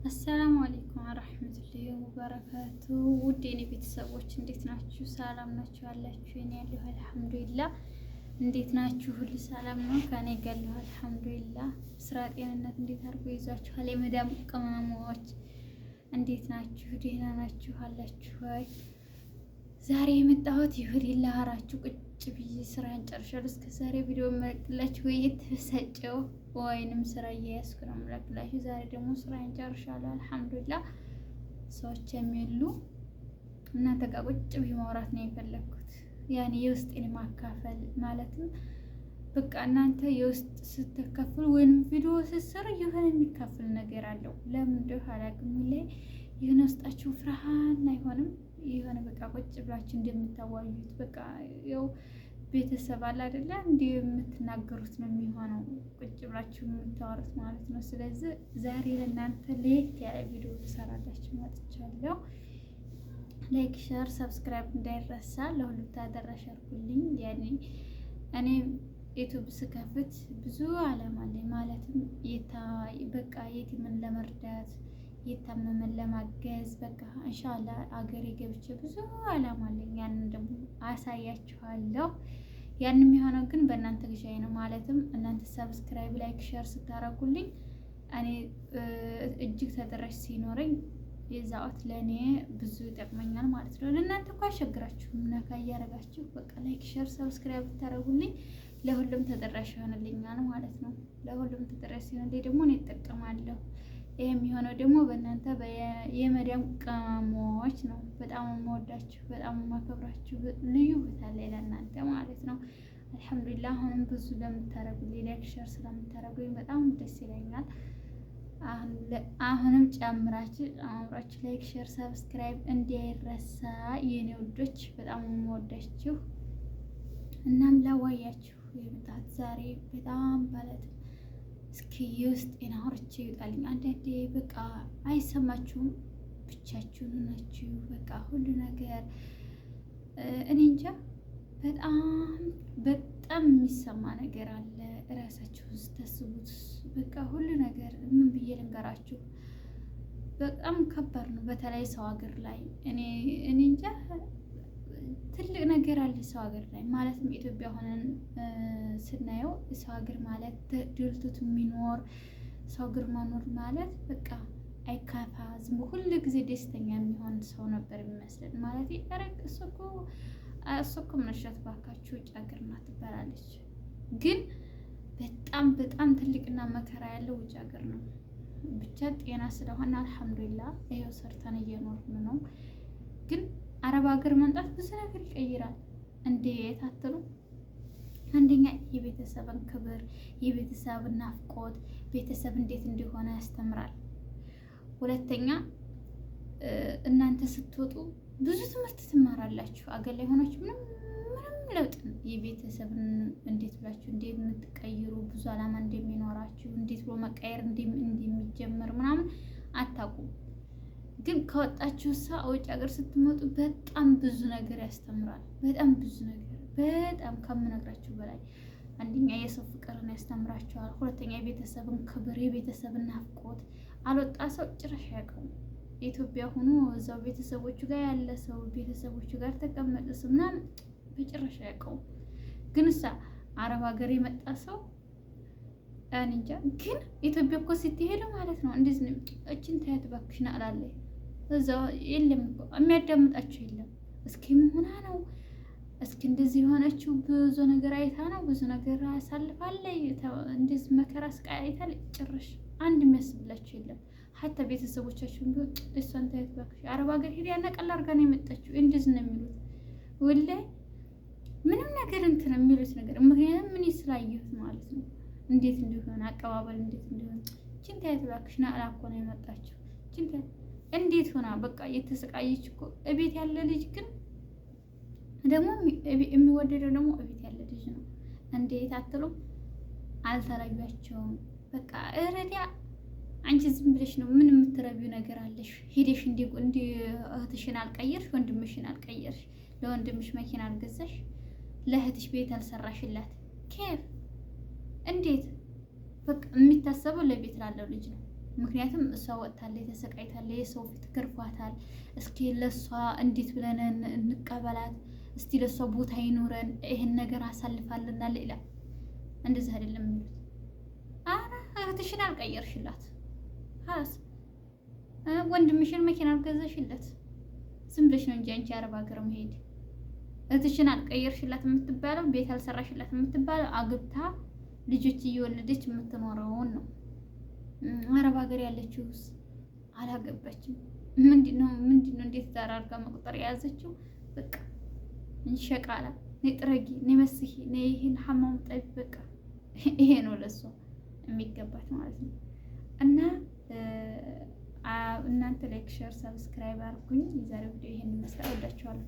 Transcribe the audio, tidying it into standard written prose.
አሰላሙ አለይኩም ወራህመቱላሂ ወበረካቱ። ውድ የኔ ቤተሰቦች እንዴት ናችሁ? ሰላም ናችሁ? አላችሁ? እኔ ያለሁ አልሐምዱሊላህ። እንዴት ናችሁ? ሁሉ ሰላም ነው? ከኔ ጋር ያለሁ አልሐምዱሊላህ። ስራ፣ ጤንነት እንዴት አድርጎ ይዟችኋል? የመዳም ቅመሞች እንዴት ናችሁ? ደህና ናችሁ? አላችሁ ወይ? ዛሬ የመጣሁት ይሁን ላወራችሁ ቁጭ ብዬ ስራን ጨርሻለሁ። እስከ ዛሬ ቪዲዮ መለቅላችሁ ወይ የተሰጨው ወይንም ስራ እየያዝኩ ነው የምለቅላችሁ። ዛሬ ደግሞ ስራን ጨርሻለሁ አልሐምዱሊላህ። ሰዎች የሚሉ እናንተ ጋር ቁጭ ብዬ ማውራት ነው የፈለኩት። ያኔ የውስጤን ማካፈል ማለትም በቃ እናንተ የውስጥ ስትከፍሉ ወይንም ቪዲዮ ስትሰሩ የሆነ የሚካፈል ነገር አለው። ለምን እንደው አላውቅም። ላይ የሆነ ውስጣችሁ ፍርሃት አይሆንም። የሆነ በቃ ቁጭ ብላችሁ እንደምታዋዩት በቃ ያው ቤተሰብ አለ አይደለ? እንዲህ የምትናገሩት ነው የሚሆነው፣ ቁጭ ብላችሁ የምታወሩት ማለት ነው። ስለዚህ ዛሬ ለእናንተ ለየት ያለ ቪዲዮ ልሰራላችሁ መጥቻለሁ። ላይክ፣ ሼር፣ ሰብስክራይብ እንዳይረሳ፣ ለሁሉም ተደራሽ አድርጉልኝ። ያኔ እኔ ዩቲዩብ ስከፍት ብዙ አላማ አለኝ። ማለትም በቃ የቲምን ለመርዳት የታመመን ለማገዝ በቃ ኢንሻአላህ አገሬ ገብቼ ብዙ አላማ አለኝ። ያንን ደግሞ አሳያችኋለሁ። ያንን የሚሆነው ግን በእናንተ ግዢ ነው። ማለትም እናንተ ሰብስክራይብ፣ ላይክ፣ ሼር ስታረጉልኝ እኔ እጅግ ተደራሽ ሲኖረኝ የዛውት ለእኔ ብዙ ይጠቅመኛል ማለት ነው። ለእናንተ እኮ አሸግራችሁም ነካ እያደረጋችሁ በቃ ላይክ፣ ሼር፣ ሰብስክራይብ ብታረጉልኝ ለሁሉም ተደራሽ ይሆንልኛል ማለት ነው። ለሁሉም ተደራሽ ሲሆንልኝ ደግሞ እኔ እጠቀማለሁ። ይሄ የሚሆነው ደግሞ በእናንተ የመዳም ቅመሞች ነው። በጣም የምወዳችሁ በጣም የማከብራችሁ ልዩ ቦታ ላይ ለእናንተ ማለት ነው። አልሐምዱሊላህ አሁንም ብዙ ለምታረጉልኝ ላይክ ሼር ስለምታረጉኝ በጣም ደስ ይለኛል። አሁንም ጨምራችሁ ላይክ ሼር ሰብስክራይብ እንዳይረሳ የኔ ውዶች፣ በጣም የምወዳችሁ። እናም ላዋያችሁ የመጣሁት ዛሬ በጣም ማለት እስኪ የውስጤን አውርቼ ይውጣልኝ። አንዳንዴ በቃ አይሰማችሁም? ብቻችሁን ናችሁ በቃ ሁሉ ነገር እኔ እንጃ በጣም የሚሰማ ነገር አለ። እራሳችሁን ስታስቡት በቃ ሁሉ ነገር ምን ብዬ ልንገራችሁ፣ በጣም ከባድ ነው። በተለይ ሰው ሀገር ላይ እኔ እንጃ ትልቅ ነገር አለ ሰው ሀገር ላይ። ማለትም ኢትዮጵያ ሆነን ስናየው ሰው ሀገር ማለት ድልቱት የሚኖር ሰው ሀገር መኖር ማለት በቃ አይካፋ፣ ዝም ሁሉ ጊዜ ደስተኛ የሚሆን ሰው ነበር የሚመስለን። ማለት ያረግ እሱ እኮ መሸት ባካችሁ ውጭ ሀገር ናት ትባላለች። ግን በጣም ትልቅና መከራ ያለው ውጭ ሀገር ነው። ብቻ ጤና ስለሆነ አልሐምዱሊላህ ይኸው ሰርተን እየኖርን ነው። ግን አረብ ሀገር መምጣት ብዙ ነገር ይቀይራል። እንዴት አትሉ? አንደኛ የቤተሰብን ክብር፣ የቤተሰብን ናፍቆት፣ ቤተሰብ እንዴት እንደሆነ ያስተምራል። ሁለተኛ እናንተ ስትወጡ ብዙ ትምህርት ትማራላችሁ። አገር ላይ ሆናችሁ ምንም ለውጥ የቤተሰብን እንዴት ብላችሁ እንደምትቀይሩ ብዙ አላማ እንደሚኖራችሁ እንዴት ብሎ መቀየር እንደሚጀመር ምናምን አታውቁም። ግን ከወጣችሁ ውጭ ሀገር ስትመጡ በጣም ብዙ ነገር ያስተምራል። በጣም ብዙ ነገር፣ በጣም ከምነግራችሁ በላይ። አንደኛ የሰው ፍቅርን ያስተምራችኋል። ሁለተኛ የቤተሰብን ክብር፣ የቤተሰብን ናፍቆት አልወጣ ሰው ጭራሽ አያውቀውም። ኢትዮጵያ ሆኖ እዛው ቤተሰቦቹ ጋር ያለ ሰው ቤተሰቦቹ ጋር ተቀመጠ ሰው ምናምን በጭራሽ አያውቀውም። ግን አረብ ሀገር የመጣ ሰው እንጃ። ግን ኢትዮጵያ እኮ ስትሄዱ ማለት ነው እንደዚህ ነው። እችን ታያት እባክሽ ና እላለሁ። እዛው የለም የሚያዳምጣችሁ የለም። እስኪ ምን ሆና ነው? እስኪ እንደዚህ የሆነችው ብዙ ነገር አይታ ነው፣ ብዙ ነገር አሳልፋለች፣ እንደዚህ መከራ ስቃይ አይታለች። ጭራሽ አንድ የሚያስብላችሁ የለም። ሀታ ቤተሰቦቻችሁን ቢሆን እሷን ታያት እባክሽ አረብ ሀገር ሄዳ ያነቀል አድርጋ ነው የመጣችው እንደዚህ ነው የሚሉት። ወላሂ ምንም ነገር እንትን የሚሉት ነገር ምክንያቱም ምን ስላየሁት ማለት ነው እንዴት እንደሆነ አቀባበል እንዴት እንደሆነ እችን ታያት እባክሽ ና እኮ ነው የመጣችው። እችን ታያት እንዴት ሆና በቃ የተሰቃየች እኮ። እቤት ያለ ልጅ ግን ደግሞ የሚወደደው ደግሞ እቤት ያለ ልጅ ነው። እንዴት አትሉም? አልተረቢያቸውም። በቃ እረዲያ አንቺ ዝም ብለሽ ነው ምን የምትረቢው ነገር አለሽ? ሄደሽ እንዲ እህትሽን አልቀየርሽ፣ ወንድምሽን አልቀየርሽ፣ ለወንድምሽ መኪና አልገዛሽ፣ ለእህትሽ ቤት አልሰራሽላት። ኬፍ እንዴት? በቃ የሚታሰበው ለቤት ላለው ልጅ ነው። ምክንያቱም እሷ ወጥታለች፣ ተሰቃይታለች፣ የሰው ፊት ገርፏታል። እስኪ ለእሷ እንዴት ብለን እንቀበላት? እስቲ ለእሷ ቦታ ይኑረን፣ ይህን ነገር አሳልፋልና ሌላ እንደዚህ አይደለም የሚሉት። አረ እህትሽን አልቀየርሽላት፣ ሀላስ ወንድምሽን መኪና አልገዛሽለት፣ ዝም ብለሽ ነው እንጂ አንቺ አረብ ሀገር መሄድ። እህትሽን አልቀየርሽላት የምትባለው ቤት አልሰራሽላት የምትባለው አግብታ ልጆች እየወለደች የምትኖረውን ነው። አረብ ሀገር ያለችውስ አላገባችም። ምንድነው እንዴት ዳር አድርጋ መቁጠር የያዘችው? በቃ እንሸቃላ ነይ ጥረጊ፣ ነይ መስሂ፣ ነይ ይሄን ሐማም ጠቢ። በቃ ይሄ ነው ለሷ የሚገባት ማለት ነው። እና እናንተ ላይክ፣ ሼር፣ ሰብስክራይብ አድርጉኝ። የዛሬው ቪዲዮ ይሄን ይመስላል። ወዳችኋለሁ።